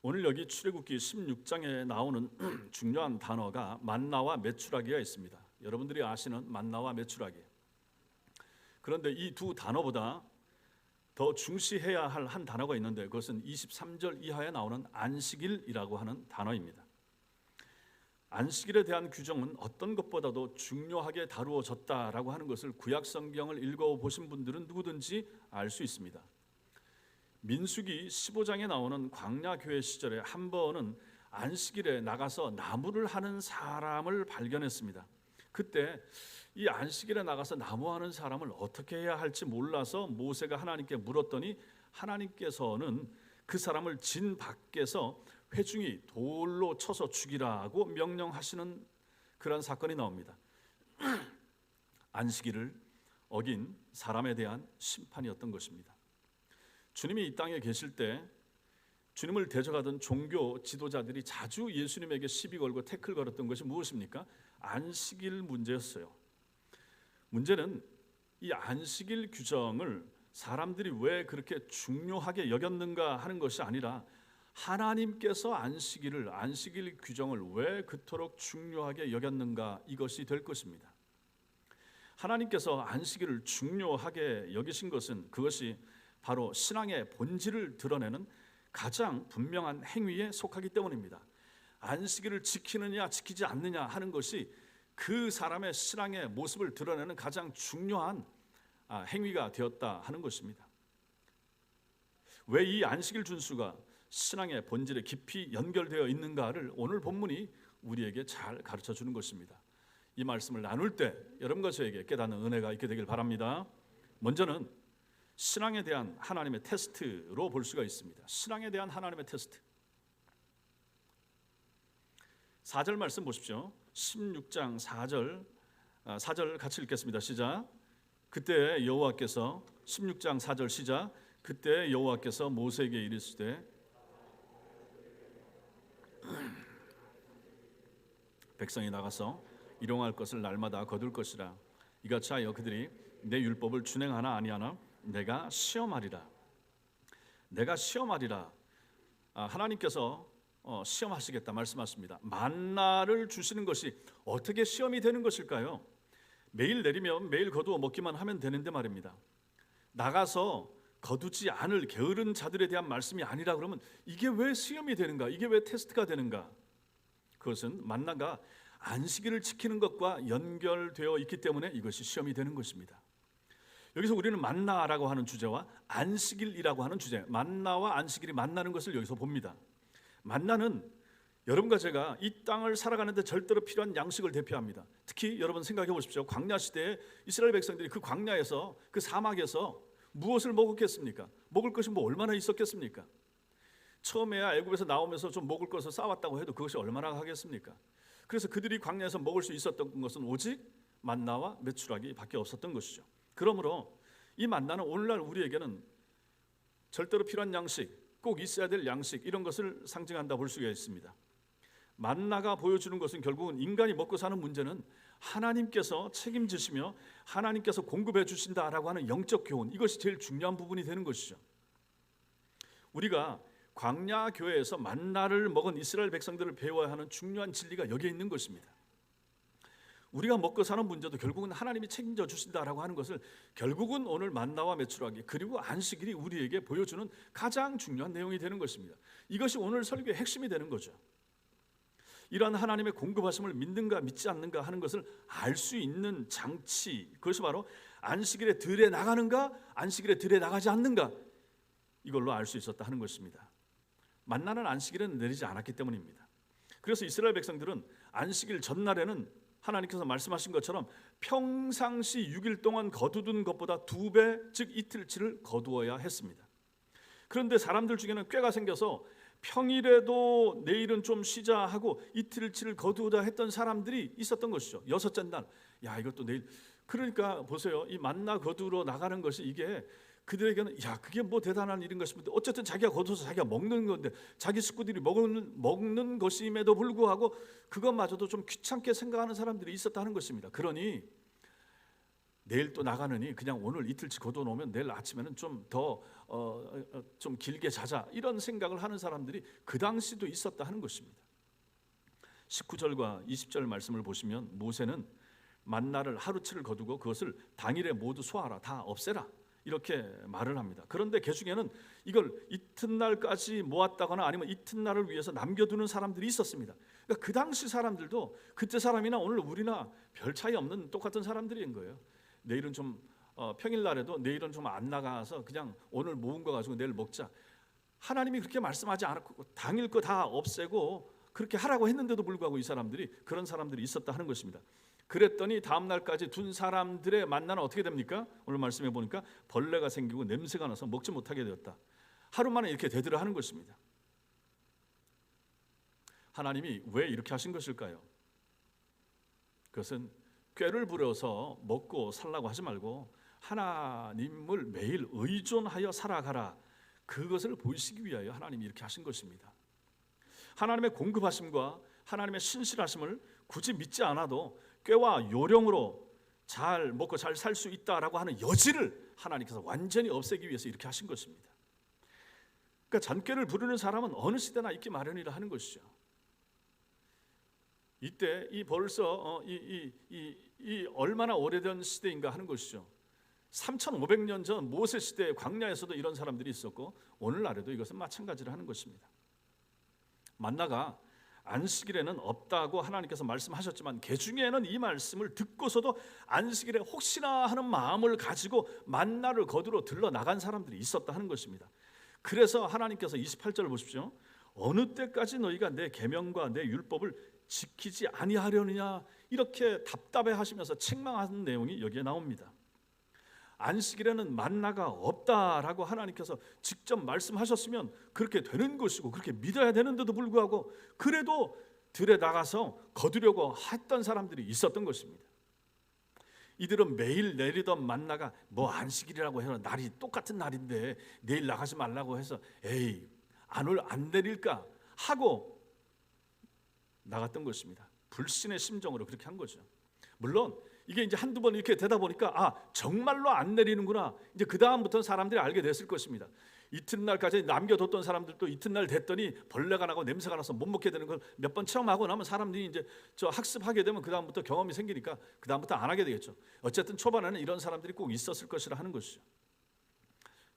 오늘 여기 출애굽기 16장에 나오는 중요한 단어가 만나와 메추라기가 있습니다. 여러분들이 아시는 만나와 메추라기. 그런데 이 두 단어보다 더 중시해야 할 한 단어가 있는데 그것은 23절 이하에 나오는 안식일이라고 하는 단어입니다. 안식일에 대한 규정은 어떤 것보다도 중요하게 다루어졌다라고 하는 것을 구약 성경을 읽어보신 분들은 누구든지 알 수 있습니다. 민수기 15장에 나오는 광야교회 시절에 한 번은 안식일에 나가서 나무를 하는 사람을 발견했습니다. 그때 이 안식일에 나가서 나무하는 사람을 어떻게 해야 할지 몰라서 모세가 하나님께 물었더니 하나님께서는 그 사람을 진 밖에서 회중이 돌로 쳐서 죽이라고 명령하시는 그런 사건이 나옵니다. 안식일을 어긴 사람에 대한 심판이었던 것입니다. 주님이 이 땅에 계실 때 주님을 대적하던 종교 지도자들이 자주 예수님에게 시비 걸고 태클 걸었던 것이 무엇입니까? 안식일 문제였어요. 문제는 이 안식일 규정을 사람들이 왜 그렇게 중요하게 여겼는가 하는 것이 아니라 하나님께서 안식일 규정을 왜 그토록 중요하게 여겼는가, 이것이 될 것입니다. 하나님께서 안식일을 중요하게 여기신 것은 그것이 바로 신앙의 본질을 드러내는 가장 분명한 행위에 속하기 때문입니다. 안식일을 지키느냐 지키지 않느냐 하는 것이 그 사람의 신앙의 모습을 드러내는 가장 중요한 행위가 되었다 하는 것입니다. 왜 이 안식일 준수가 신앙의 본질에 깊이 연결되어 있는가를 오늘 본문이 우리에게 잘 가르쳐 주는 것입니다. 이 말씀을 나눌 때 여러분과 저에게 깨닫는 은혜가 있게 되길 바랍니다. 먼저는 신앙에 대한 하나님의 테스트로 볼 수가 있습니다. 신앙에 대한 하나님의 테스트. 4절 말씀 보십시오. 16장 4절 같이 읽겠습니다. 시작. 그때 여호와께서 16장 4절 시작. 그때 여호와께서 모세에게 이르시되 백성이 나가서 일용할 것을 날마다 거둘 것이라. 이같이 하여 그들이 내 율법을 준행하나 아니하나 내가 시험하리라. 내가 시험하리라. 하나님께서 시험하시겠다 말씀하십니다. 만나를 주시는 것이 어떻게 시험이 되는 것일까요? 매일 내리면 매일 거두어 먹기만 하면 되는데 말입니다. 나가서 거두지 않을 게으른 자들에 대한 말씀이 아니라 그러면 이게 왜 시험이 되는가? 이게 왜 테스트가 되는가? 그것은 만나가 안식일을 지키는 것과 연결되어 있기 때문에 이것이 시험이 되는 것입니다. 여기서 우리는 만나라고 하는 주제와 안식일이라고 하는 주제, 만나와 안식일이 만나는 것을 여기서 봅니다. 만나는 여러분과 제가 이 땅을 살아가는데 절대로 필요한 양식을 대표합니다. 특히 여러분 생각해 보십시오. 광야 시대에 이스라엘 백성들이 그 광야에서, 그 사막에서 무엇을 먹었겠습니까? 먹을 것이 뭐 얼마나 있었겠습니까? 처음에야 애굽에서 나오면서 좀 먹을 것을 쌓았다고 해도 그것이 얼마나 하겠습니까? 그래서 그들이 광야에서 먹을 수 있었던 것은 오직 만나와 메추라기 밖에 없었던 것이죠. 그러므로 이 만나는 오늘날 우리에게는 절대로 필요한 양식, 꼭 있어야 될 양식, 이런 것을 상징한다 볼 수가 있습니다. 만나가 보여주는 것은 결국은 인간이 먹고 사는 문제는 하나님께서 책임지시며 하나님께서 공급해 주신다라고 하는 영적 교훈, 이것이 제일 중요한 부분이 되는 것이죠. 우리가 광야 교회에서 만나를 먹은 이스라엘 백성들을 배워야 하는 중요한 진리가 여기에 있는 것입니다. 우리가 먹고 사는 문제도 결국은 하나님이 책임져 주신다라고 하는 것을 결국은 오늘 만나와 메추라기 그리고 안식일이 우리에게 보여주는 가장 중요한 내용이 되는 것입니다. 이것이 오늘 설교의 핵심이 되는 거죠. 이러한 하나님의 공급하심을 믿는가 믿지 않는가 하는 것을 알 수 있는 장치, 그것이 바로 안식일에 들에 나가는가 안식일에 들에 나가지 않는가, 이걸로 알 수 있었다 하는 것입니다. 만나는 안식일은 내리지 않았기 때문입니다. 그래서 이스라엘 백성들은 안식일 전날에는 하나님께서 말씀하신 것처럼 평상시 6일 동안 거두던 것보다 2배, 즉 이틀치를 거두어야 했습니다. 그런데 사람들 중에는 꾀가 생겨서 평일에도 내일은 좀 쉬자 하고 이틀치를 거두자 했던 사람들이 있었던 것이죠. 여섯째 날, 야 이것도 내일, 그러니까 보세요. 이 만나 거두러 나가는 것이 이게 그들에게는 야 그게 뭐 대단한 일인 것인데 어쨌든 자기가 거둬서 자기가 먹는 건데 자기 식구들이 먹는 것임에도 불구하고 그것마저도 좀 귀찮게 생각하는 사람들이 있었다는 것입니다. 그러니 내일 또 나가느니 그냥 오늘 이틀치 거둬놓으면 내일 아침에는 좀 더 좀 길게 자자, 이런 생각을 하는 사람들이 그 당시도 있었다 하는 것입니다. 19절과 20절 말씀을 보시면 모세는 만나를 하루치를 거두고 그것을 당일에 모두 소화하라, 다 없애라, 이렇게 말을 합니다. 그런데 그 중에는 이걸 이튿날까지 모았다거나 아니면 이튿날을 위해서 남겨두는 사람들이 있었습니다. 그러니까 그 당시 사람들도 그때 사람이나 오늘 우리나 별 차이 없는 똑같은 사람들인 거예요. 내일은 좀 평일날에도 내일은 좀 안 나가서 그냥 오늘 모은 거 가지고 내일 먹자, 하나님이 그렇게 말씀하지 않았고 당일 거 다 없애고 그렇게 하라고 했는데도 불구하고 이 사람들이, 그런 사람들이 있었다 하는 것입니다. 그랬더니 다음 날까지 둔 사람들의 만나는 어떻게 됩니까? 오늘 말씀해 보니까 벌레가 생기고 냄새가 나서 먹지 못하게 되었다. 하루 만에 이렇게 되더라 하는 것입니다. 하나님이 왜 이렇게 하신 것일까요? 그것은 꾀를 부려서 먹고 살라고 하지 말고 하나님을 매일 의존하여 살아가라, 그것을 보이시기 위하여 하나님이 이렇게 하신 것입니다. 하나님의 공급하심과 하나님의 신실하심을 굳이 믿지 않아도 꾀와 요령으로 잘 먹고 잘 살 수 있다라고 하는 여지를 하나님께서 완전히 없애기 위해서 이렇게 하신 것입니다. 그러니까 잔꾀를 부르는 사람은 어느 시대나 있기 마련이라 하는 것이죠. 이때 이 벌써 이 얼마나 오래된 시대인가 하는 것이죠. 3,500년 전 모세 시대 광야에서도 이런 사람들이 있었고 오늘날에도 이것은 마찬가지를 하는 것입니다. 만나가 안식일에는 없다고 하나님께서 말씀하셨지만 그 중에는 이 말씀을 듣고서도 안식일에 혹시나 하는 마음을 가지고 만나를 거두러 들러 나간 사람들이 있었다 하는 것입니다. 그래서 하나님께서 28절 보십시오. 어느 때까지 너희가 내 계명과 내 율법을 지키지 아니하려느냐, 이렇게 답답해 하시면서 책망하는 내용이 여기에 나옵니다. 안식일에는 만나가 없다라고 하나님께서 직접 말씀하셨으면 그렇게 되는 것이고 그렇게 믿어야 되는데도 불구하고 그래도 들에 나가서 거두려고 했던 사람들이 있었던 것입니다. 이들은 매일 내리던 만나가 뭐 안식일이라고 해서 날이 똑같은 날인데 내일 나가지 말라고 해서 에이 안 내릴까 하고 나갔던 것입니다. 불신의 심정으로 그렇게 한 거죠. 물론 이게 이제 한두 번 이렇게 되다 보니까 정말로 안 내리는구나, 이제 그 다음부터는 사람들이 알게 됐을 것입니다. 이튿날까지 남겨뒀던 사람들도 이튿날 됐더니 벌레가 나고 냄새가 나서 못 먹게 되는 걸 몇 번 체험하고 나면 사람들이 이제 학습하게 되면 그 다음부터 경험이 생기니까 그 다음부터 안 하게 되겠죠. 어쨌든 초반에는 이런 사람들이 꼭 있었을 것이라 하는 것이죠.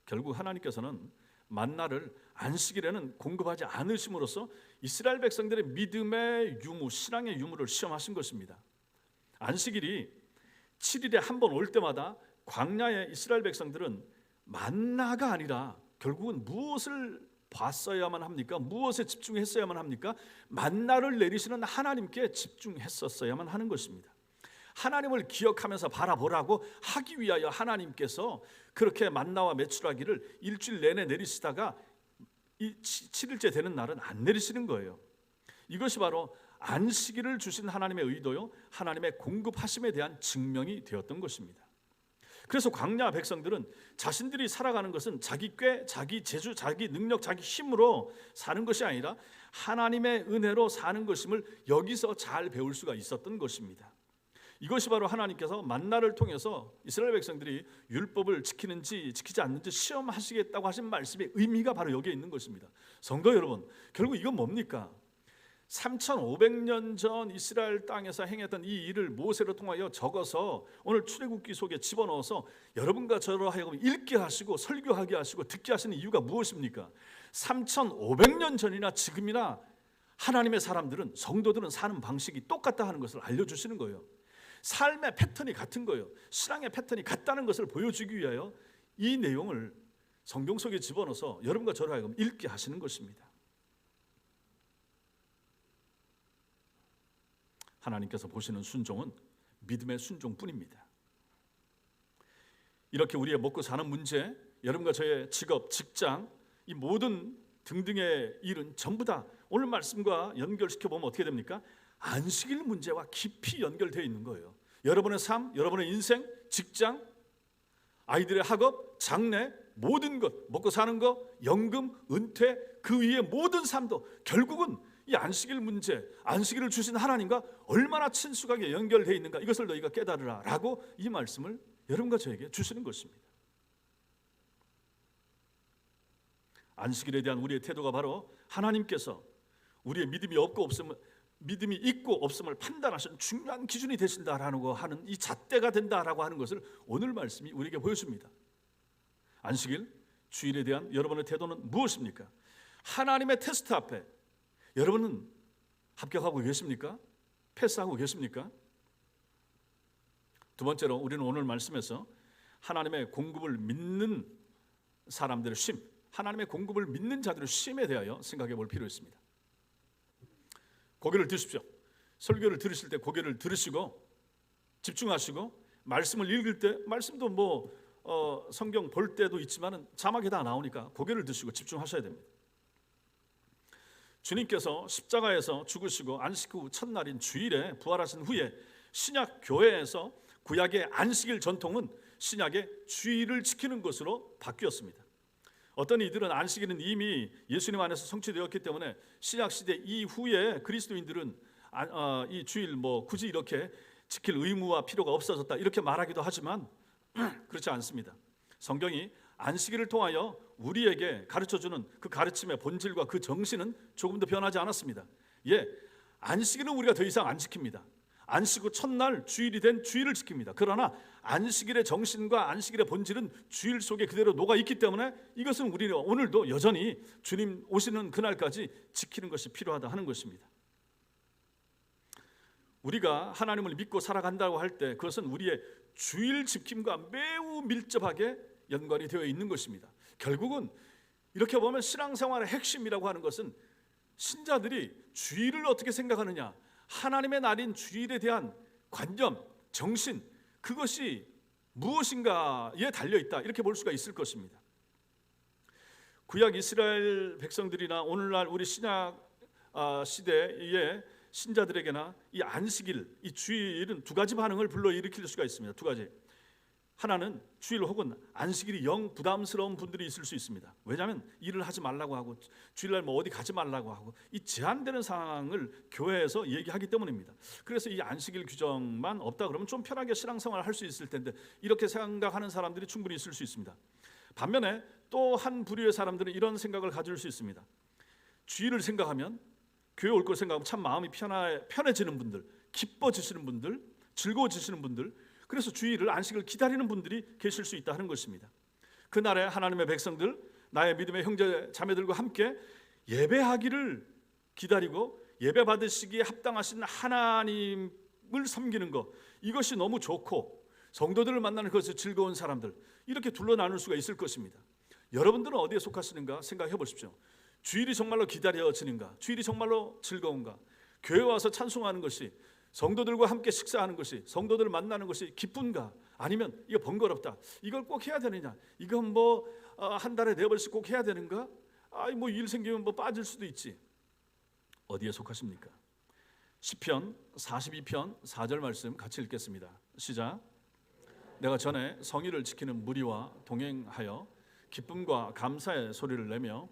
결국 하나님께서는 만나를 안식일에는 공급하지 않으심으로써 이스라엘 백성들의 믿음의 유무, 신앙의 유무를 시험하신 것입니다. 안식일이 7일에 한 번 올 때마다 광야의 이스라엘 백성들은 만나가 아니라 결국은 무엇을 봤어야만 합니까? 무엇에 집중했어야만 합니까? 만나를 내리시는 하나님께 집중했었어야만 하는 것입니다. 하나님을 기억하면서 바라보라고 하기 위하여 하나님께서 그렇게 만나와 메추라기를 일주일 내내 내리시다가 이 7일째 되는 날은 안 내리시는 거예요. 이것이 바로 안식일을 주신 하나님의 의도요, 하나님의 공급하심에 대한 증명이 되었던 것입니다. 그래서 광야 백성들은 자신들이 살아가는 것은 자기 꾀, 자기 재주, 자기 능력, 자기 힘으로 사는 것이 아니라 하나님의 은혜로 사는 것임을 여기서 잘 배울 수가 있었던 것입니다. 이것이 바로 하나님께서 만나를 통해서 이스라엘 백성들이 율법을 지키는지 지키지 않는지 시험하시겠다고 하신 말씀의 의미가 바로 여기에 있는 것입니다. 성도 여러분, 결국 이건 뭡니까? 3,500년 전 이스라엘 땅에서 행했던 이 일을 모세로 통하여 적어서 오늘 출애굽기 속에 집어넣어서 여러분과 저로 하여금 읽게 하시고 설교하게 하시고 듣게 하시는 이유가 무엇입니까? 3,500년 전이나 지금이나 하나님의 사람들은, 성도들은 사는 방식이 똑같다 하는 것을 알려주시는 거예요. 삶의 패턴이 같은 거예요. 신앙의 패턴이 같다는 것을 보여주기 위하여 이 내용을 성경 속에 집어넣어서 여러분과 저로 하여금 읽게 하시는 것입니다. 하나님께서 보시는 순종은 믿음의 순종뿐입니다. 이렇게 우리의 먹고 사는 문제, 여러분과 저의 직업, 직장, 이 모든 등등의 일은 전부 다 오늘 말씀과 연결시켜보면 어떻게 됩니까? 안식일 문제와 깊이 연결되어 있는 거예요. 여러분의 삶, 여러분의 인생, 직장, 아이들의 학업, 장래, 모든 것, 먹고 사는 것, 연금, 은퇴, 그 위의 모든 삶도 결국은 이 안식일 문제, 안식일을 주신 하나님과 얼마나 친숙하게 연결되어 있는가, 이것을 너희가 깨달으라 라고 이 말씀을 여러분과 저에게 주시는 것입니다. 안식일에 대한 우리의 태도가 바로 하나님께서 우리의 믿음이 있고 없음을 판단하시는 중요한 기준이 되신다라고 하는 이 잣대가 된다라고 하는 것을 오늘 말씀이 우리에게 보여줍니다. 안식일, 주일에 대한 여러분의 태도는 무엇입니까? 하나님의 테스트 앞에 여러분은 합격하고 계십니까? 패스하고 계십니까? 두 번째로 우리는 오늘 말씀에서 하나님의 공급을 믿는 사람들의 쉼, 하나님의 공급을 믿는 자들의 쉼에 대하여 생각해 볼 필요 있습니다. 고개를 드십시오. 설교를 들으실 때 고개를 들으시고 집중하시고 말씀을 읽을 때 말씀도 성경 볼 때도 있지만은 자막에 다 나오니까 고개를 드시고 집중하셔야 됩니다. 주님께서 십자가에서 죽으시고 안식 후 첫날인 주일에 부활하신 후에 신약 교회에서 구약의 안식일 전통은 신약의 주일을 지키는 것으로 바뀌었습니다. 어떤 이들은 안식일은 이미 예수님 안에서 성취되었기 때문에 신약 시대 이후에 그리스도인들은 이 주일 굳이 이렇게 지킬 의무와 필요가 없어졌다 이렇게 말하기도 하지만 그렇지 않습니다. 성경이 안식일을 통하여 우리에게 가르쳐주는 그 가르침의 본질과 그 정신은 조금도 변하지 않았습니다. 안식일은 우리가 더 이상 안 지킵니다. 안식 후 첫날 주일이 된 주일을 지킵니다. 그러나 안식일의 정신과 안식일의 본질은 주일 속에 그대로 녹아있기 때문에 이것은 우리는 오늘도 여전히 주님 오시는 그날까지 지키는 것이 필요하다 하는 것입니다. 우리가 하나님을 믿고 살아간다고 할 때 그것은 우리의 주일 지킴과 매우 밀접하게 연관이 되어 있는 것입니다. 결국은 이렇게 보면 신앙생활의 핵심이라고 하는 것은 신자들이 주일을 어떻게 생각하느냐, 하나님의 날인 주일에 대한 관념, 정신, 그것이 무엇인가에 달려있다 이렇게 볼 수가 있을 것입니다. 구약 이스라엘 백성들이나 오늘날 우리 신약 시대의 신자들에게나 이 안식일, 이 주일은 두 가지 반응을 불러일으킬 수가 있습니다. 두 가지. 하나는 주일 혹은 안식일이 영 부담스러운 분들이 있을 수 있습니다. 왜냐하면 일을 하지 말라고 하고 주일날 어디 가지 말라고 하고 이 제한되는 상황을 교회에서 얘기하기 때문입니다. 그래서 이 안식일 규정만 없다 그러면 좀 편하게 신앙생활을 할 수 있을 텐데 이렇게 생각하는 사람들이 충분히 있을 수 있습니다. 반면에 또 한 부류의 사람들은 이런 생각을 가질 수 있습니다. 주일을 생각하면 교회 올 걸 생각하면 참 마음이 편해지는 분들, 기뻐지시는 분들, 즐거워지시는 분들, 그래서 주일을 안식을 기다리는 분들이 계실 수 있다 하는 것입니다. 그날에 하나님의 백성들, 나의 믿음의 형제 자매들과 함께 예배하기를 기다리고 예배 받으시기에 합당하신 하나님을 섬기는 것, 이것이 너무 좋고 성도들을 만나는 것이 즐거운 사람들, 이렇게 둘러 나눌 수가 있을 것입니다. 여러분들은 어디에 속하시는가 생각해 보십시오. 주일이 정말로 기다려지는가? 주일이 정말로 즐거운가? 교회 와서 찬송하는 것이, 성도들과 함께 식사하는 것이, 성도들을 만나는 것이 기쁜가? 아니면 이거 번거롭다, 이걸 꼭 해야 되느냐, 이건 한 달에 4번씩 꼭 해야 되는가? 일 생기면 빠질 수도 있지. 어디에 속하십니까? 시편 42편 4절 말씀 같이 읽겠습니다. 시작. 내가 전에 성의를 지키는 무리와 동행하여 기쁨과 감사의 소리를 내며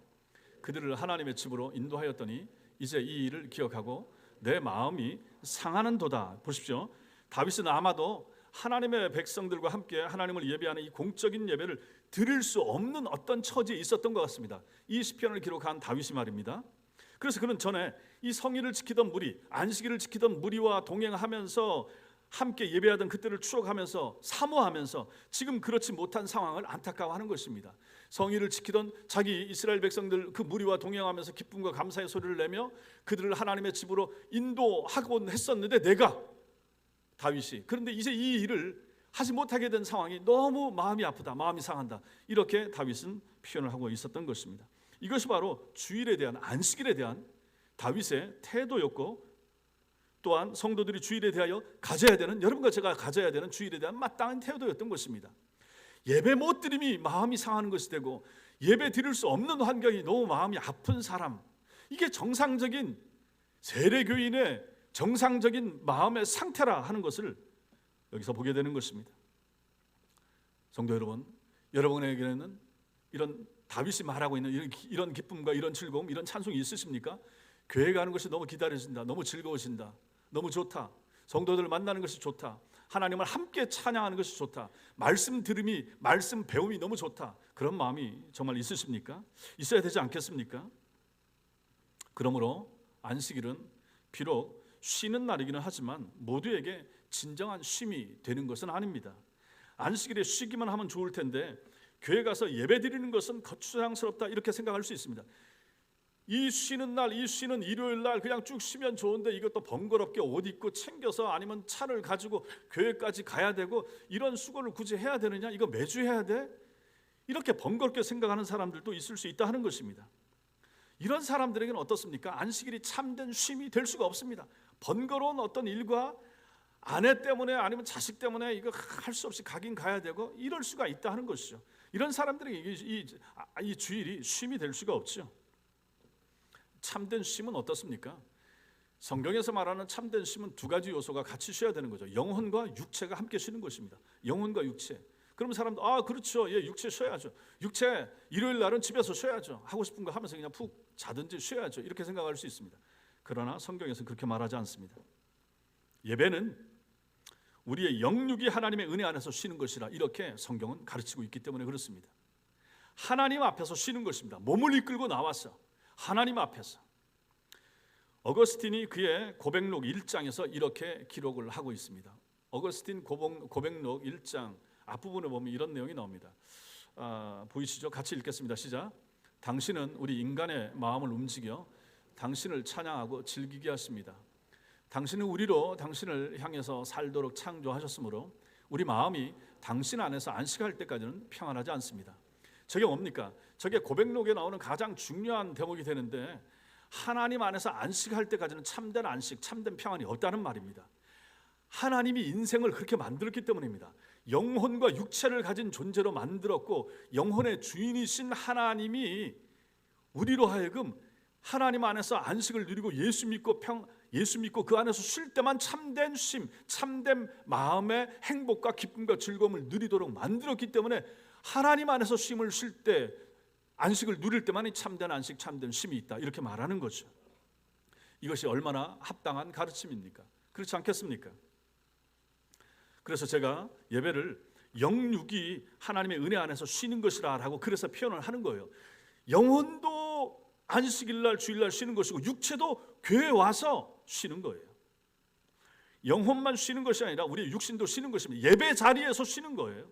그들을 하나님의 집으로 인도하였더니 이제 이 일을 기억하고 내 마음이 상하는도다. 보십시오. 다윗은 아마도 하나님의 백성들과 함께 하나님을 예배하는 이 공적인 예배를 드릴 수 없는 어떤 처지에 있었던 것 같습니다. 이 시편을 기록한 다윗이 말입니다. 그래서 그는 전에 이 성의를 지키던 무리, 안식일을 지키던 무리와 동행하면서 함께 예배하던 그때를 추억하면서 사모하면서 지금 그렇지 못한 상황을 안타까워하는 것입니다. 성의를 지키던 자기 이스라엘 백성들 그 무리와 동행하면서 기쁨과 감사의 소리를 내며 그들을 하나님의 집으로 인도하곤 했었는데 내가 다윗이, 그런데 이제 이 일을 하지 못하게 된 상황이 너무 마음이 아프다, 마음이 상한다, 이렇게 다윗은 표현을 하고 있었던 것입니다. 이것이 바로 주일에 대한, 안식일에 대한 다윗의 태도였고, 또한 성도들이 주일에 대하여 가져야 되는, 여러분과 제가 가져야 되는 주일에 대한 마땅한 태도였던 것입니다. 예배 못 드림이 마음이 상하는 것이 되고 예배 드릴 수 없는 환경이 너무 마음이 아픈 사람, 이게 정상적인 세례교인의 정상적인 마음의 상태라 하는 것을 여기서 보게 되는 것입니다. 성도 여러분, 여러분에게는 이런 다윗이 말하고 있는 이런 기쁨과 이런 즐거움, 이런 찬송이 있으십니까? 교회 가는 것이 너무 기다려진다, 너무 즐거워진다, 너무 좋다, 성도들을 만나는 것이 좋다, 하나님을 함께 찬양하는 것이 좋다. 말씀 들음이, 말씀 배움이 너무 좋다. 그런 마음이 정말 있으십니까? 있어야 되지 않겠습니까? 그러므로 안식일은 비록 쉬는 날이기는 하지만 모두에게 진정한 쉼이 되는 것은 아닙니다. 안식일에 쉬기만 하면 좋을 텐데 교회 가서 예배 드리는 것은 거추장스럽다 이렇게 생각할 수 있습니다. 이 쉬는 날, 이 쉬는 일요일 날 그냥 쭉 쉬면 좋은데 이것도 번거롭게 옷 입고 챙겨서 아니면 차를 가지고 교회까지 가야 되고 이런 수고를 굳이 해야 되느냐? 이거 매주 해야 돼? 이렇게 번거롭게 생각하는 사람들도 있을 수 있다 하는 것입니다. 이런 사람들에게는 어떻습니까? 안식일이 참된 쉼이 될 수가 없습니다. 번거로운 어떤 일과 아내 때문에 아니면 자식 때문에 이거 할 수 없이 가긴 가야 되고 이럴 수가 있다 하는 것이죠. 이런 사람들에게 이 주일이 쉼이 될 수가 없죠. 참된 쉼은 어떻습니까? 성경에서 말하는 참된 쉼은 두 가지 요소가 같이 쉬어야 되는 거죠. 영혼과 육체가 함께 쉬는 것입니다. 영혼과 육체. 그러면 사람들 그렇죠. 예, 육체 쉬어야죠. 육체 일요일 날은 집에서 쉬어야죠. 하고 싶은 거 하면서 그냥 푹 자든지 쉬어야죠. 이렇게 생각할 수 있습니다. 그러나 성경에서는 그렇게 말하지 않습니다. 예배는 우리의 영육이 하나님의 은혜 안에서 쉬는 것이라 이렇게 성경은 가르치고 있기 때문에 그렇습니다. 하나님 앞에서 쉬는 것입니다. 몸을 이끌고 나와서 하나님 앞에서. 어거스틴이 그의 고백록 1장에서 이렇게 기록을 하고 있습니다. 어거스틴 고백록 1장 앞부분에 보면 이런 내용이 나옵니다. 보이시죠? 같이 읽겠습니다. 시작. 당신은 우리 인간의 마음을 움직여 당신을 찬양하고 즐기게 하십니다. 당신은 우리로 당신을 향해서 살도록 창조하셨으므로 우리 마음이 당신 안에서 안식할 때까지는 평안하지 않습니다. 저게 뭡니까? 저게 고백록에 나오는 가장 중요한 대목이 되는데 하나님 안에서 안식할 때까지는 참된 안식, 참된 평안이 없다는 말입니다. 하나님이 인생을 그렇게 만들었기 때문입니다. 영혼과 육체를 가진 존재로 만들었고 영혼의 주인이신 하나님이 우리로 하여금 하나님 안에서 안식을 누리고 예수 믿고 그 안에서 쉴 때만 참된 쉼, 참된 마음의 행복과 기쁨과 즐거움을 누리도록 만들었기 때문에 하나님 안에서 쉼을 쉴 때, 안식을 누릴 때만이 참된 안식, 참된 쉼이 있다 이렇게 말하는 거죠. 이것이 얼마나 합당한 가르침입니까? 그렇지 않겠습니까? 그래서 제가 예배를 영육이 하나님의 은혜 안에서 쉬는 것이라 라고 그래서 표현을 하는 거예요. 영혼도 안식일날 주일날 쉬는 것이고 육체도 교회에 와서 쉬는 거예요. 영혼만 쉬는 것이 아니라 우리 육신도 쉬는 것입니다. 예배 자리에서 쉬는 거예요.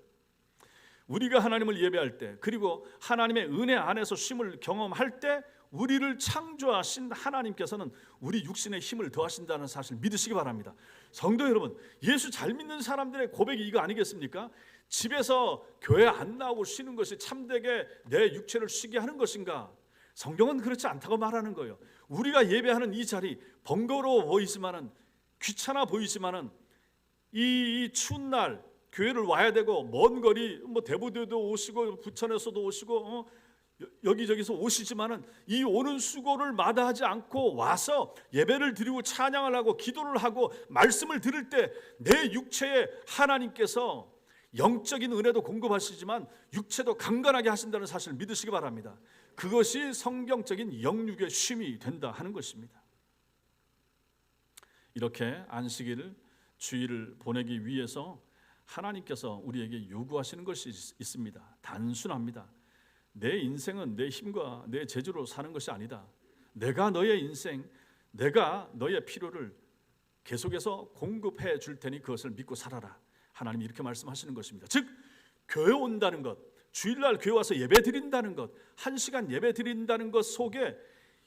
우리가 하나님을 예배할 때 그리고 하나님의 은혜 안에서 쉼을 경험할 때 우리를 창조하신 하나님께서는 우리 육신의 힘을 더하신다는 사실을 믿으시기 바랍니다. 성도 여러분, 예수 잘 믿는 사람들의 고백이 이거 아니겠습니까? 집에서 교회 안 나오고 쉬는 것이 참되게 내 육체를 쉬게 하는 것인가? 성경은 그렇지 않다고 말하는 거예요. 우리가 예배하는 이 자리 번거로워 보이지만은 귀찮아 보이지만은 이 추운 날 교회를 와야 되고 먼 거리 대부도도 오시고 부천에서도 오시고 여기저기서 오시지만은 이 오는 수고를 마다하지 않고 와서 예배를 드리고 찬양을 하고 기도를 하고 말씀을 들을 때 내 육체에 하나님께서 영적인 은혜도 공급하시지만 육체도 강건하게 하신다는 사실을 믿으시기 바랍니다. 그것이 성경적인 영육의 쉼이 된다 하는 것입니다. 이렇게 안식일 주일을 보내기 위해서 하나님께서 우리에게 요구하시는 것이 있습니다. 단순합니다. 내 인생은 내 힘과 내 재주로 사는 것이 아니다. 내가 너의 인생, 내가 너의 필요를 계속해서 공급해 줄 테니 그것을 믿고 살아라. 하나님이 이렇게 말씀하시는 것입니다. 즉 교회 온다는 것, 주일날 교회 와서 예배 드린다는 것, 1시간 예배 드린다는 것 속에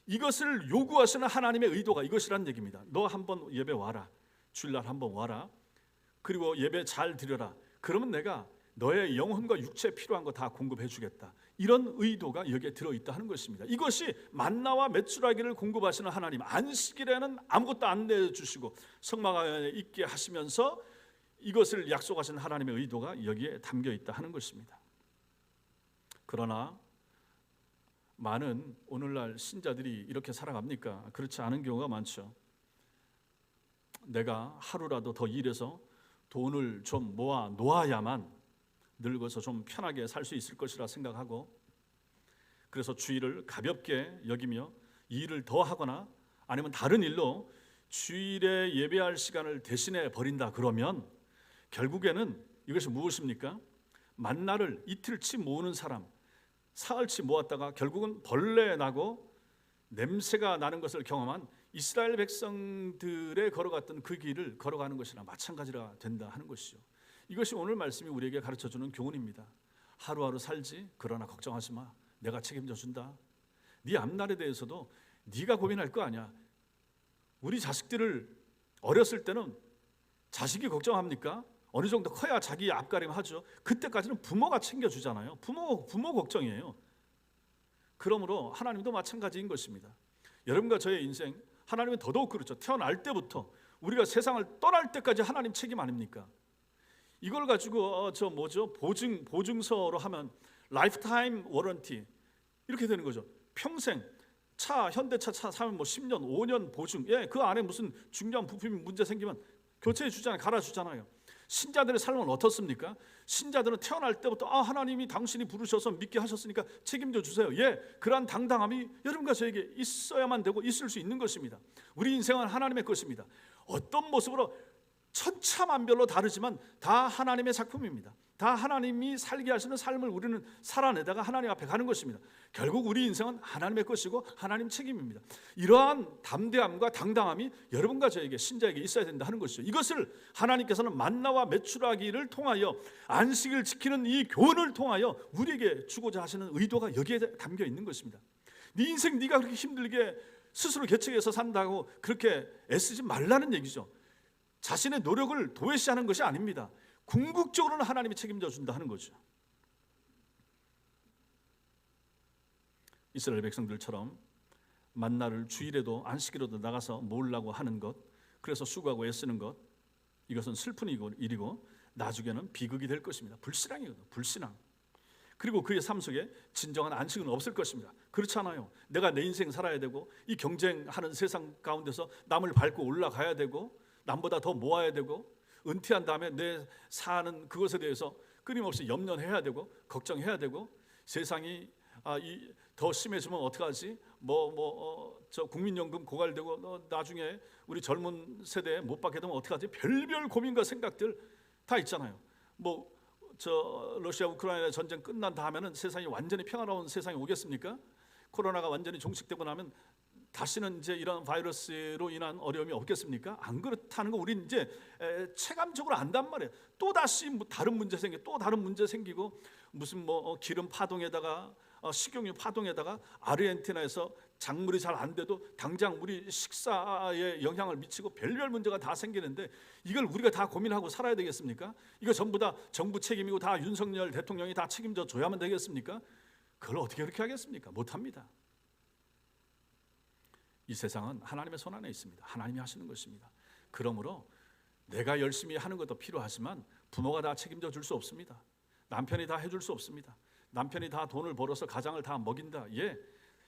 이것을 요구하시는 하나님의 의도가 이것이란 얘기입니다. 너 한번 예배 와라. 주일날 한번 와라. 그리고 예배 잘 드려라. 그러면 내가 너의 영혼과 육체에 필요한 거 다 공급해 주겠다. 이런 의도가 여기에 들어있다 하는 것입니다. 이것이 만나와 메추라기를 공급하시는 하나님, 안식일에는 아무것도 안 내주시고 성막 안에 있게 하시면서 이것을 약속하신 하나님의 의도가 여기에 담겨 있다 하는 것입니다. 그러나 많은 오늘날 신자들이 이렇게 살아갑니까? 그렇지 않은 경우가 많죠. 내가 하루라도 더 일해서 돈을 좀 모아 놓아야만 늙어서 좀 편하게 살 수 있을 것이라 생각하고 그래서 주일을 가볍게 여기며 일을 더 하거나 아니면 다른 일로 주일에 예배할 시간을 대신해 버린다 그러면 결국에는 이것이 무엇입니까? 만나를 이틀치 모으는 사람, 사흘치 모았다가 결국은 벌레 나고 냄새가 나는 것을 경험한 이스라엘 백성들의 걸어갔던 그 길을 걸어가는 것이나 마찬가지라 된다 하는 것이죠. 이것이 오늘 말씀이 우리에게 가르쳐주는 교훈입니다. 하루하루 살지, 그러나 걱정하지 마. 내가 책임져 준다. 네 앞날에 대해서도 네가 고민할 거 아니야. 우리 자식들을 어렸을 때는 자식이 걱정합니까? 어느 정도 커야 자기 앞가림 하죠. 그때까지는 부모가 챙겨주잖아요. 부모 걱정이에요. 그러므로 하나님도 마찬가지인 것입니다. 여러분과 저의 인생, 하나님은 더더욱 그렇죠. 태어날 때부터 우리가 세상을 떠날 때까지 하나님 책임 아닙니까? 이걸 가지고 보증서로 하면 라이프타임 워런티 이렇게 되는 거죠. 평생 현대차 사면 10년, 5년 보증. 그 안에 무슨 중요한 부품이 문제 생기면 교체해 주잖아요. 갈아 주잖아요. 신자들의 삶은 어떻습니까? 신자들은 태어날 때부터 하나님이 당신이 부르셔서 믿게 하셨으니까 책임져 주세요. 그러한 당당함이 여러분과 저에게 있어야만 되고 있을 수 있는 것입니다. 우리 인생은 하나님의 것입니다. 어떤 모습으로 천차만별로 다르지만 다 하나님의 작품입니다. 다 하나님이 살게 하시는 삶을 우리는 살아내다가 하나님 앞에 가는 것입니다. 결국 우리 인생은 하나님의 것이고 하나님 책임입니다. 이러한 담대함과 당당함이 여러분과 저에게 신자에게 있어야 된다 하는 것이죠. 이것을 하나님께서는 만나와 메추라기를 통하여 안식을 지키는 이 교훈을 통하여 우리에게 주고자 하시는 의도가 여기에 담겨 있는 것입니다. 네 인생 네가 그렇게 힘들게 스스로 개척해서 산다고 그렇게 애쓰지 말라는 얘기죠. 자신의 노력을 도외시하는 것이 아닙니다. 궁극적으로는 하나님이 책임져 준다 하는 거죠. 이스라엘 백성들처럼 만나를 주일에도 안식일에도 나가서 모으려고 하는 것, 그래서 수고하고 애쓰는 것, 이것은 슬픈 일이고 나중에는 비극이 될 것입니다. 불신앙이거든요. 불신앙. 그리고 그의 삶 속에 진정한 안식은 없을 것입니다. 그렇잖아요. 내가 내 인생 살아야 되고 이 경쟁하는 세상 가운데서 남을 밟고 올라가야 되고 남보다 더 모아야 되고 은퇴한 다음에 내 사는 그것에 대해서 끊임없이 염려해야 되고 걱정해야 되고 세상이 더 심해지면 어떡하지? 저 국민연금 고갈되고 나중에 우리 젊은 세대에 못 받게 되면 어떡하지? 별별 고민과 생각들 다 있잖아요. 러시아 우크라이나 전쟁 끝난 다음에는 세상이 완전히 평화로운 세상이 오겠습니까? 코로나가 완전히 종식되고 나면 다시는 이제 이런 바이러스로 인한 어려움이 없겠습니까? 안 그렇다는 거 우리 이제 체감적으로 안단 말이에요. 또 다시 다른 문제 생기고 무슨 기름 파동에다가 식용유 파동에다가 아르헨티나에서 작물이 잘 안 돼도 당장 우리 식사에 영향을 미치고 별별 문제가 다 생기는데 이걸 우리가 다 고민하고 살아야 되겠습니까? 이거 전부 다 정부 책임이고 다 윤석열 대통령이 다 책임져 줘야만 되겠습니까? 그걸 어떻게 그렇게 하겠습니까? 못합니다. 이 세상은 하나님의 손 안에 있습니다. 하나님이 하시는 것입니다. 그러므로 내가 열심히 하는 것도 필요하지만 부모가 다 책임져 줄 수 없습니다. 남편이 다 해줄 수 없습니다. 남편이 다 돈을 벌어서 가장을 다 먹인다.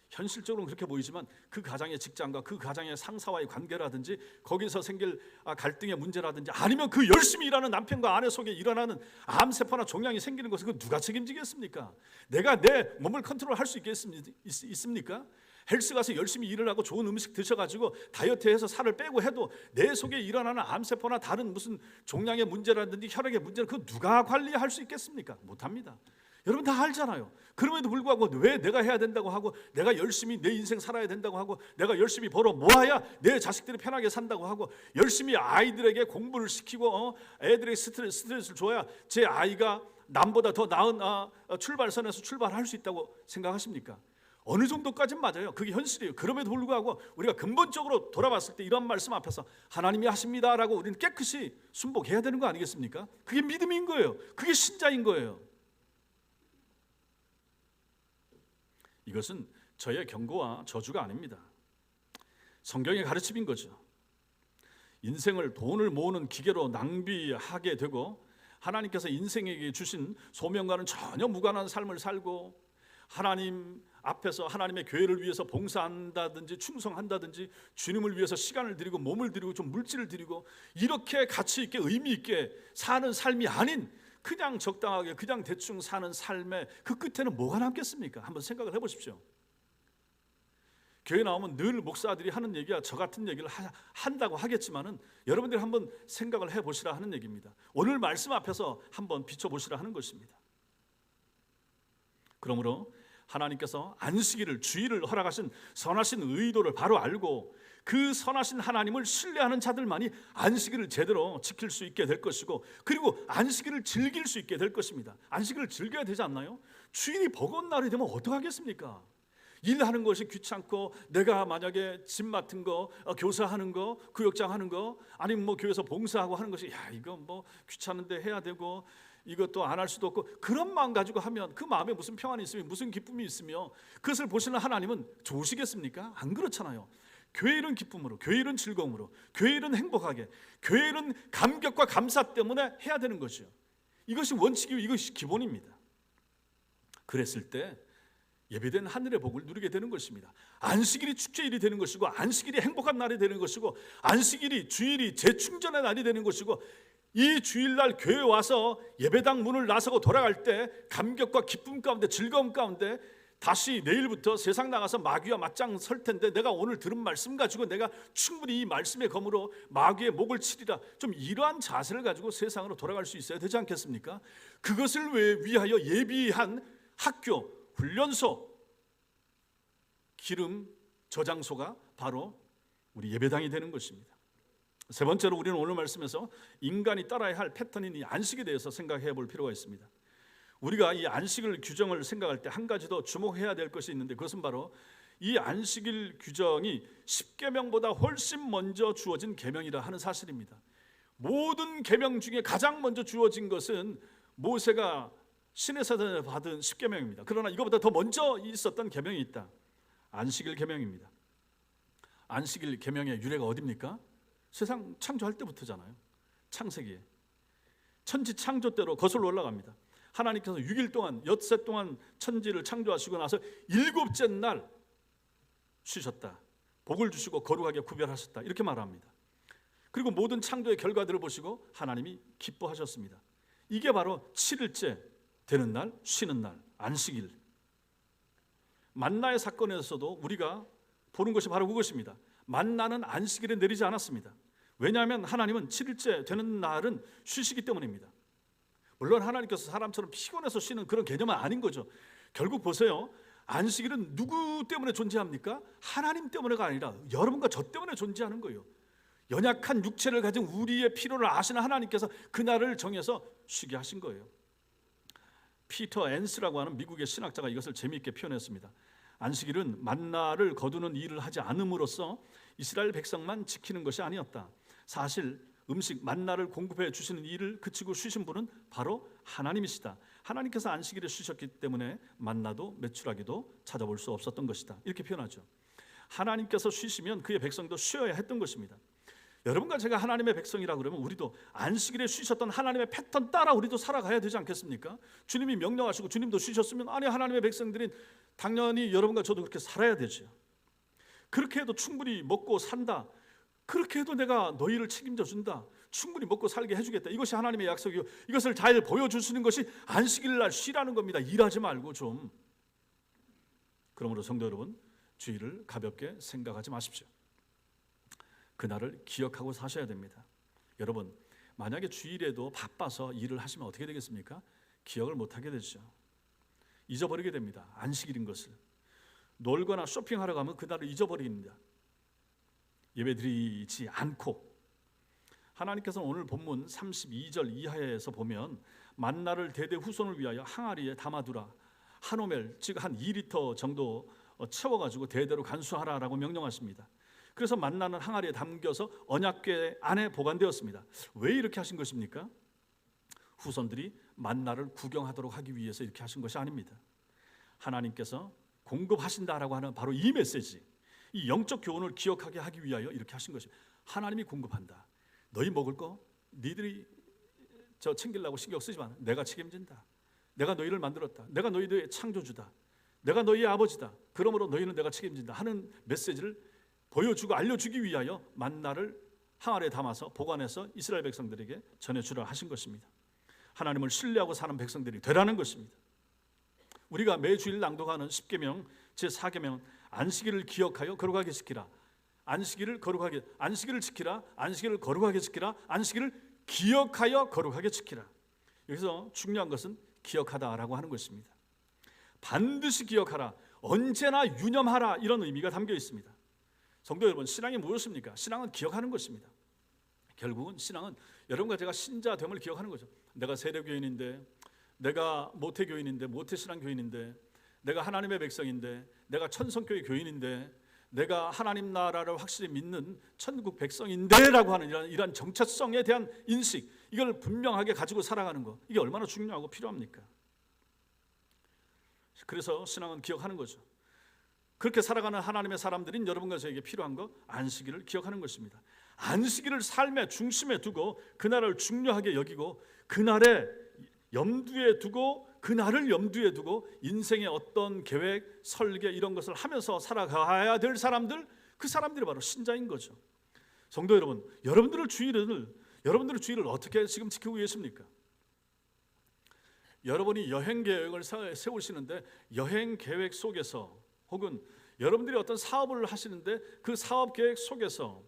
현실적으로는 그렇게 보이지만 그 가장의 직장과 그 가장의 상사와의 관계라든지 거기서 생길 갈등의 문제라든지 아니면 그 열심히 일하는 남편과 아내 속에 일어나는 암세포나 종양이 생기는 것을 그 누가 책임지겠습니까? 내가 내 몸을 컨트롤할 수 있습니까? 헬스 가서 열심히 일을 하고 좋은 음식 드셔가지고 다이어트해서 살을 빼고 해도 내 속에 일어나는 암세포나 다른 무슨 종양의 문제라든지 혈액의 문제를 그 누가 관리할 수 있겠습니까? 못합니다. 여러분 다 알잖아요. 그럼에도 불구하고 왜 내가 해야 된다고 하고 내가 열심히 내 인생 살아야 된다고 하고 내가 열심히 벌어 모아야 내 자식들이 편하게 산다고 하고 열심히 아이들에게 공부를 시키고 애들에게 스트레스를 줘야 제 아이가 남보다 더 나은 출발선에서 출발할 수 있다고 생각하십니까? 어느 정도까지는 맞아요. 그게 현실이에요. 그럼에도 불구하고 우리가 근본적으로 돌아봤을 때 이런 말씀 앞에서 하나님이 하십니다라고 우리는 깨끗이 순복해야 되는 거 아니겠습니까? 그게 믿음인 거예요. 그게 신자인 거예요. 이것은 저의 경고와 저주가 아닙니다. 성경의 가르침인 거죠. 인생을 돈을 모으는 기계로 낭비하게 되고 하나님께서 인생에게 주신 소명과는 전혀 무관한 삶을 살고 하나님 앞에서 하나님의 교회를 위해서 봉사한다든지 충성한다든지 주님을 위해서 시간을 드리고 몸을 드리고 좀 물질을 드리고 이렇게 가치 있게 의미 있게 사는 삶이 아닌 그냥 적당하게 그냥 대충 사는 삶의 그 끝에는 뭐가 남겠습니까? 한번 생각을 해보십시오. 교회 나오면 늘 목사들이 하는 얘기야 저 같은 얘기를 한다고 하겠지만은 여러분들이 한번 생각을 해보시라 하는 얘기입니다. 오늘 말씀 앞에서 한번 비춰보시라 하는 것입니다. 그러므로 하나님께서 안식일을, 주일을 허락하신 선하신 의도를 바로 알고 그 선하신 하나님을 신뢰하는 자들만이 안식일을 제대로 지킬 수 있게 될 것이고, 그리고 안식일을 즐길 수 있게 될 것입니다. 안식일을 즐겨야 되지 않나요? 주일이 버거운 날이 되면 어떡하겠습니까? 일하는 것이 귀찮고, 내가 만약에 집 맡은 거, 교사하는 거, 구역장 하는 거, 아니면 뭐 교회에서 봉사하고 하는 것이 이거 뭐 귀찮은데 해야 되고, 이것도 안 할 수도 없고, 그런 마음 가지고 하면 그 마음에 무슨 평안이 있으며 무슨 기쁨이 있으며 그것을 보시는 하나님은 좋으시겠습니까? 안 그렇잖아요. 교회일은 기쁨으로, 교회일은 즐거움으로, 교회일은 행복하게, 교회일은 감격과 감사 때문에 해야 되는 것이요. 이것이 원칙이고 이것이 기본입니다. 그랬을 때 예배된 하늘의 복을 누리게 되는 것입니다. 안식일이 축제일이 되는 것이고, 안식일이 행복한 날이 되는 것이고, 안식일이, 주일이 재충전의 날이 되는 것이고, 이 주일날 교회에 와서 예배당 문을 나서고 돌아갈 때 감격과 기쁨 가운데, 즐거움 가운데 다시 내일부터 세상 나가서 마귀와 맞짱 설 텐데 내가 오늘 들은 말씀 가지고 내가 충분히 이 말씀의 검으로 마귀의 목을 치리라, 좀 이러한 자세를 가지고 세상으로 돌아갈 수 있어야 되지 않겠습니까? 그것을 위하여 예비한 학교, 훈련소, 기름 저장소가 바로 우리 예배당이 되는 것입니다. 세 번째로 우리는 오늘 말씀에서 인간이 따라야 할 패턴인 이 안식에 대해서 생각해 볼 필요가 있습니다. 우리가 이 안식일 규정을 생각할 때 한 가지 더 주목해야 될 것이 있는데, 그것은 바로 이 안식일 규정이 십계명보다 훨씬 먼저 주어진 계명이라 하는 사실입니다. 모든 계명 중에 가장 먼저 주어진 것은 모세가 시내산에서 받은 십계명입니다. 그러나 이거보다 더 먼저 있었던 계명이 있다. 안식일 계명입니다. 안식일 계명의 유래가 어디입니까? 세상 창조할 때부터잖아요. 창세기에 천지 창조 때로 거슬러 올라갑니다. 하나님께서 6일 동안, 엿새 동안 천지를 창조하시고 나서 일곱째 날 쉬셨다. 복을 주시고 거룩하게 구별하셨다. 이렇게 말합니다. 그리고 모든 창조의 결과들을 보시고 하나님이 기뻐하셨습니다. 이게 바로 7일째 되는 날, 쉬는 날, 안식일. 만나의 사건에서도 우리가 보는 것이 바로 그것입니다. 만나는 안식일에 내리지 않았습니다. 왜냐하면 하나님은 7일째 되는 날은 쉬시기 때문입니다. 물론 하나님께서 사람처럼 피곤해서 쉬는 그런 개념은 아닌 거죠. 결국 보세요. 안식일은 누구 때문에 존재합니까? 하나님 때문에가 아니라 여러분과 저 때문에 존재하는 거예요. 연약한 육체를 가진 우리의 필요를 아시는 하나님께서 그날을 정해서 쉬게 하신 거예요. 피터 앤스라고 하는 미국의 신학자가 이것을 재미있게 표현했습니다. 안식일은 만나를 거두는 일을 하지 않음으로써 이스라엘 백성만 지키는 것이 아니었다. 사실 음식 만나를 공급해 주시는 일을 그치고 쉬신 분은 바로 하나님이시다. 하나님께서 안식일에 쉬셨기 때문에 만나도 메추라기도 찾아볼 수 없었던 것이다. 이렇게 표현하죠. 하나님께서 쉬시면 그의 백성도 쉬어야 했던 것입니다. 여러분과 제가 하나님의 백성이라 그러면 우리도 안식일에 쉬셨던 하나님의 패턴 따라 우리도 살아가야 되지 않겠습니까? 주님이 명령하시고 주님도 쉬셨으면 아니 하나님의 백성들은 당연히 여러분과 저도 그렇게 살아야 되죠. 그렇게 해도 충분히 먹고 산다. 그렇게 해도 내가 너희를 책임져 준다. 충분히 먹고 살게 해주겠다. 이것이 하나님의 약속이고 이것을 잘 보여주시는 것이 안식일 날 쉬라는 겁니다. 일하지 말고 좀. 그러므로 성도 여러분, 주일을 가볍게 생각하지 마십시오. 그날을 기억하고 사셔야 됩니다. 여러분, 만약에 주일에도 바빠서 일을 하시면 어떻게 되겠습니까? 기억을 못하게 되죠. 잊어버리게 됩니다. 안식일인 것을. 놀거나 쇼핑하러 가면 그날을 잊어버립니다. 예배드리지 않고. 하나님께서는 오늘 본문 32절 이하에서 보면 만나를 대대 후손을 위하여 항아리에 담아두라. 한 오멜, 즉 한 2리터 정도 채워가지고 대대로 간수하라라고 명령하십니다. 그래서 만나는 항아리에 담겨서 언약궤 안에 보관되었습니다. 왜 이렇게 하신 것입니까? 후손들이 만나를 구경하도록 하기 위해서 이렇게 하신 것이 아닙니다. 하나님께서 공급하신다라고 하는 바로 이 메시지, 이 영적 교훈을 기억하게 하기 위하여 이렇게 하신 것입니다. 하나님이 공급한다. 너희 먹을 거 니들이 챙기려고 신경 쓰지 마. 내가 책임진다. 내가 너희를 만들었다. 내가 너희들의 창조주다. 내가 너희의 아버지다. 그러므로 너희는 내가 책임진다 하는 메시지를 보여주고 알려주기 위하여 만나를 항아리에 담아서 보관해서 이스라엘 백성들에게 전해주라 하신 것입니다. 하나님을 신뢰하고 사는 백성들이 되라는 것입니다. 우리가 매주일 낭독하는 10계명 제4계명 안식일을 기억하여 거룩하게 지키라. 안식일을 거룩하게, 안식일을 지키라. 안식일을 거룩하게 지키라. 안식일을 기억하여 거룩하게 지키라. 여기서 중요한 것은 기억하다라고 하는 것입니다. 반드시 기억하라. 언제나 유념하라. 이런 의미가 담겨 있습니다. 성도 여러분, 신앙이 무엇입니까? 신앙은 기억하는 것입니다. 결국은 신앙은 여러분과 제가 신자됨을 기억하는 거죠. 내가 세례교인인데, 내가 모태교인인데, 모태신앙교인인데, 내가 하나님의 백성인데, 내가 천성교회 교인인데, 내가 하나님 나라를 확실히 믿는 천국 백성인데 라고 하는 이런 정체성에 대한 인식, 이걸 분명하게 가지고 살아가는 것, 이게 얼마나 중요하고 필요합니까? 그래서 신앙은 기억하는 거죠. 그렇게 살아가는 하나님의 사람들인 여러분과 저에게 필요한 거, 안식일을 기억하는 것입니다. 안식일을 삶의 중심에 두고 그날을 중요하게 여기고 그날에 염두에 두고 그날을 염두에 두고 인생의 어떤 계획, 설계 이런 것을 하면서 살아가야 될 사람들, 그 사람들이 바로 신자인 거죠. 성도 여러분, 여러분들의 주일을 어떻게 지금 지키고 계십니까? 여러분이 여행 계획을 세우시는데 여행 계획 속에서 혹은 여러분들이 어떤 사업을 하시는데 그 사업 계획 속에서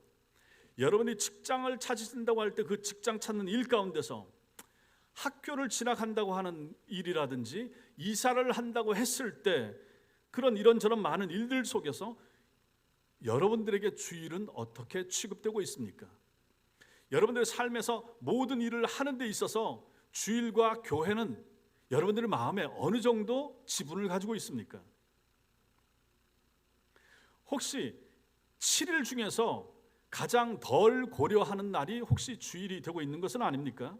여러분이 직장을 찾으신다고 할 때 그 직장 찾는 일 가운데서 학교를 진학한다고 하는 일이라든지 이사를 한다고 했을 때 그런 이런저런 많은 일들 속에서 여러분들에게 주일은 어떻게 취급되고 있습니까? 여러분들의 삶에서 모든 일을 하는 데 있어서 주일과 교회는 여러분들의 마음에 어느 정도 지분을 가지고 있습니까? 혹시 7일 중에서 가장 덜 고려하는 날이 혹시 주일이 되고 있는 것은 아닙니까?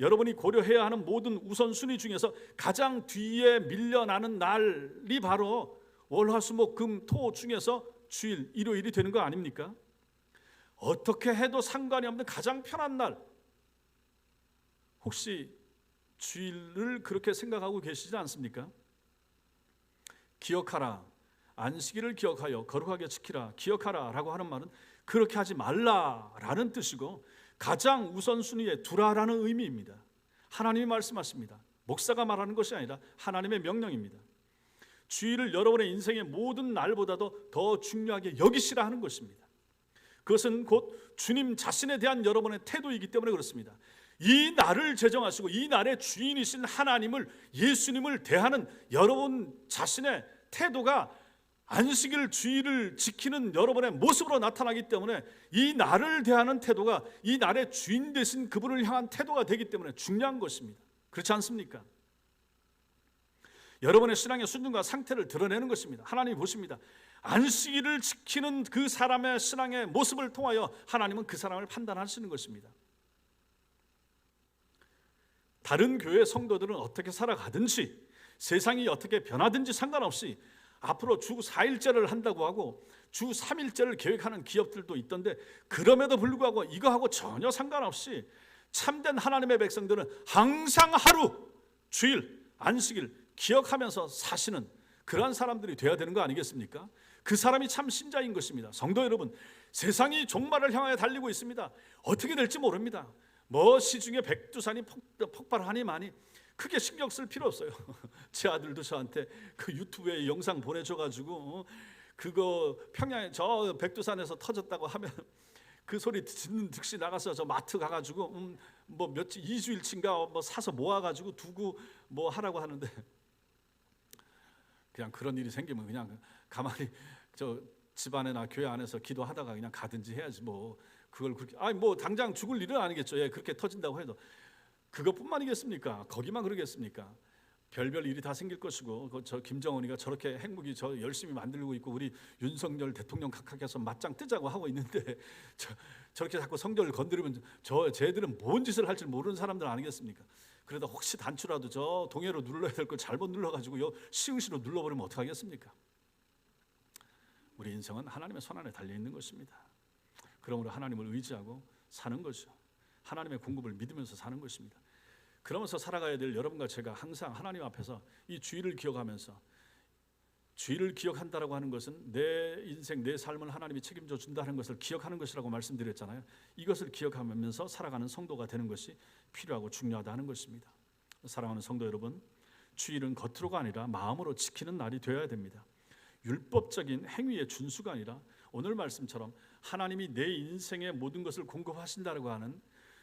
여러분이 고려해야 하는 모든 우선순위 중에서 가장 뒤에 밀려나는 날이 바로 월화수목금토 중에서 주일, 일요일이 되는 거 아닙니까? 어떻게 해도 상관이 없는 가장 편한 날, 혹시 주일을 그렇게 생각하고 계시지 않습니까? 기억하라, 안식일을 기억하여 거룩하게 지키라, 기억하라 라고 하는 말은 그렇게 하지 말라라는 뜻이고 가장 우선순위에 두라라는 의미입니다. 하나님이 말씀하십니다. 목사가 말하는 것이 아니라 하나님의 명령입니다. 주일을 여러분의 인생의 모든 날보다도 더 중요하게 여기시라 하는 것입니다. 그것은 곧 주님 자신에 대한 여러분의 태도이기 때문에 그렇습니다. 이 날을 제정하시고 이 날의 주인이신 하나님을, 예수님을 대하는 여러분 자신의 태도가 안식일 주일을 지키는 여러분의 모습으로 나타나기 때문에 이 날을 대하는 태도가 이 날의 주인 되신 그분을 향한 태도가 되기 때문에 중요한 것입니다. 그렇지 않습니까? 여러분의 신앙의 순종과 상태를 드러내는 것입니다. 하나님이 보십니다. 안식일을 지키는 그 사람의 신앙의 모습을 통하여 하나님은 그 사람을 판단하시는 것입니다. 다른 교회 성도들은 어떻게 살아가든지 세상이 어떻게 변하든지 상관없이 앞으로 주 4일제를 한다고 하고 주 3일제를 계획하는 기업들도 있던데 그럼에도 불구하고 이거하고 전혀 상관없이 참된 하나님의 백성들은 항상 하루, 주일, 안식일 기억하면서 사시는 그러한 사람들이 돼야 되는 거 아니겠습니까? 그 사람이 참 신자인 것입니다. 성도 여러분, 세상이 종말을 향하여 달리고 있습니다. 어떻게 될지 모릅니다. 뭐 시중에 백두산이 폭발하니 많이 크게 신경 쓸 필요 없어요. 제 아들도 저한테 그 유튜브에 영상 보내줘가지고 그거 평양에 저 백두산에서 터졌다고 하면 그 소리 듣는 즉시 나가서 저 마트 가가지고 뭐 며칠 2주일치인가 뭐 사서 모아가지고 두고 뭐 하라고 하는데 그냥 그런 일이 생기면 그냥 가만히 저 집안에나 교회 안에서 기도하다가 그냥 가든지 해야지 뭐 그걸 그렇게 뭐 당장 죽을 일은 아니겠죠. 예, 그렇게 터진다고 해도 그것뿐만이겠습니까? 거기만 그러겠습니까? 별별 일이 다 생길 것이고 저 김정은이가 저렇게 핵무기 저 열심히 만들고 있고 우리 윤석열 대통령 각하께서 맞짱 뜨자고 하고 있는데 저렇게 자꾸 성전을 건드리면 쟤들은 뭔 짓을 할지 모르는 사람들 아니겠습니까? 그래도 혹시 단추라도 저 동해로 눌러야 될 걸 잘못 눌러가지고 시흥시로 눌러버리면 어떡하겠습니까? 우리 인생은 하나님의 손안에 달려있는 것입니다. 그러므로 하나님을 의지하고 사는 것이죠. 하나님의 공급을 믿으면서 사는 것입니다. 그러면서 살아가야 될 여러분과 제가 항상 하나님 앞에서 이 주일을 기억하면서, 주일을 기억한다라고 하는 것은 내 인생, 내 삶을 하나님이 책임져 준다는 것을 기억하는 것이라고 말씀드렸잖아요. 이것을 기억하면서 살아가는 성도가 되는 것이 필요하고 중요하다는 것입니다. 사랑하는 성도 여러분, 주일은 겉으로가 아니라 마음으로 지키는 날이 되어야 됩니다. 율법적인 행위의 준수가 아니라 오늘 말씀처럼 하나님이 내 인생의 모든 것을 공급하신다고 하는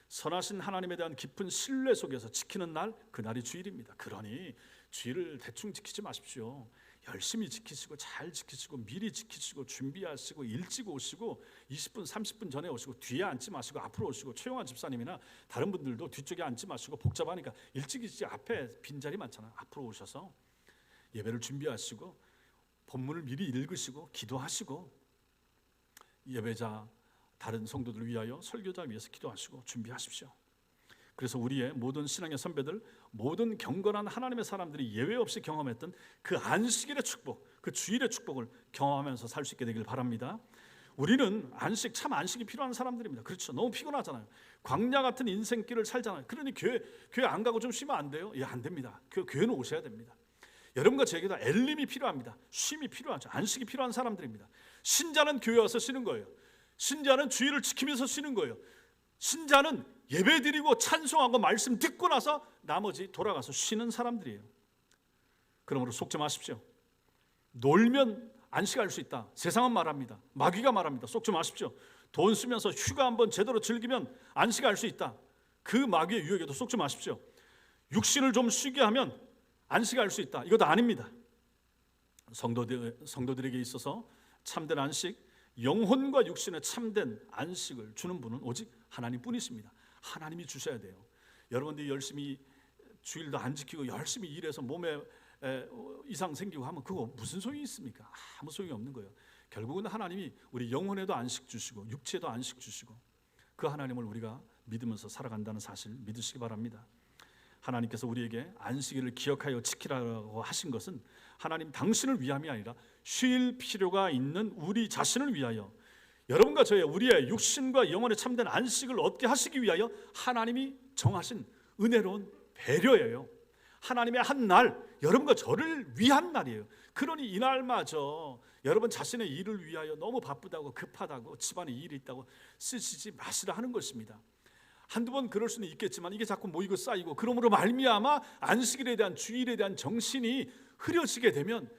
선하신 하나님에 대한 깊은 신뢰 속에서 지키는 날, 그날이 주일입니다. 그러니 주일을 대충 지키지 마십시오. 열심히 지키시고 잘 지키시고 미리 지키시고 준비하시고 일찍 오시고 20분 30분 전에 오시고 뒤에 앉지 마시고 앞으로 오시고, 최영환 집사님이나 다른 분들도 뒤쪽에 앉지 마시고 복잡하니까 일찍 앞에 빈자리 많잖아요. 앞으로 오셔서 예배를 준비하시고 본문을 미리 읽으시고 기도하시고, 예배자 다른 성도들을 위하여 설교자 위해서 기도하시고 준비하십시오. 그래서 우리의 모든 신앙의 선배들, 모든 경건한 하나님의 사람들이 예외 없이 경험했던 그 안식일의 축복, 그 주일의 축복을 경험하면서 살 수 있게 되길 바랍니다. 우리는 참 안식이 필요한 사람들입니다. 그렇죠. 너무 피곤하잖아요. 광야 같은 인생길을 살잖아요. 그러니 교회 안 가고 좀 쉬면 안 돼요? 예, 안 됩니다. 교회는 오셔야 됩니다. 여러분과 제게도 엘림이 필요합니다. 쉼이 필요하죠. 안식이 필요한 사람들입니다. 신자는 교회 와서 쉬는 거예요. 신자는 주일을 지키면서 쉬는 거예요. 신자는 예배드리고 찬송하고 말씀 듣고 나서 나머지 돌아가서 쉬는 사람들이에요. 그러므로 속지 마십시오. 놀면 안식할 수 있다, 세상은 말합니다. 마귀가 말합니다. 속지 마십시오. 돈 쓰면서 휴가 한번 제대로 즐기면 안식할 수 있다, 그 마귀의 유혹에도 속지 마십시오. 육신을 좀 쉬게 하면 안식할 수 있다, 이것도 아닙니다. 성도들에게 있어서 참된 안식, 영혼과 육신의 참된 안식을 주는 분은 오직 하나님뿐이십니다. 하나님이 주셔야 돼요. 여러분들이 열심히 주일도 안 지키고 열심히 일해서 몸에 이상 생기고 하면 그거 무슨 소용이 있습니까? 아무 소용이 없는 거예요. 결국은 하나님이 우리 영혼에도 안식 주시고 육체에도 안식 주시고, 그 하나님을 우리가 믿으면서 살아간다는 사실 믿으시기 바랍니다. 하나님께서 우리에게 안식일을 기억하여 지키라고 하신 것은 하나님 당신을 위함이 아니라 쉴 필요가 있는 우리 자신을 위하여, 여러분과 저의 우리의 육신과 영혼의 참된 안식을 얻게 하시기 위하여 하나님이 정하신 은혜로운 배려예요. 하나님의 한 날, 여러분과 저를 위한 날이에요. 그러니 이날마저 여러분 자신의 일을 위하여 너무 바쁘다고 급하다고 집안에 일이 있다고 쓰시지 마시라 하는 것입니다. 한두 번 그럴 수는 있겠지만 이게 자꾸 모이고 쌓이고, 그러므로 말미암아 안식일에 대한, 주일에 대한 정신이 흐려지게 되면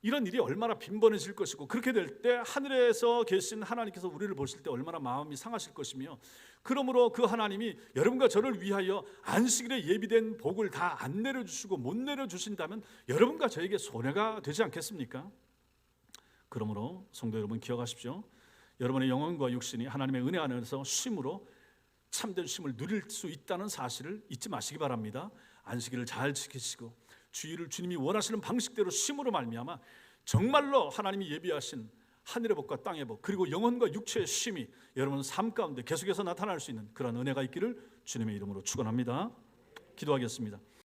이런 일이 얼마나 빈번해질 것이고, 그렇게 될 때 하늘에서 계신 하나님께서 우리를 보실 때 얼마나 마음이 상하실 것이며, 그러므로 그 하나님이 여러분과 저를 위하여 안식일에 예비된 복을 다 안 내려주시고 못 내려주신다면 여러분과 저에게 손해가 되지 않겠습니까? 그러므로 성도 여러분, 기억하십시오. 여러분의 영혼과 육신이 하나님의 은혜 안에서 쉼으로 참된 쉼을 누릴 수 있다는 사실을 잊지 마시기 바랍니다. 안식일을 잘 지키시고 주일을 주님이 원하시는 방식대로 쉼으로 말미암아 정말로 하나님이 예비하신 하늘의 복과 땅의 복, 그리고 영혼과 육체의 쉼이 여러분 삶 가운데 계속해서 나타날 수 있는 그런 은혜가 있기를 주님의 이름으로 축원합니다. 기도하겠습니다.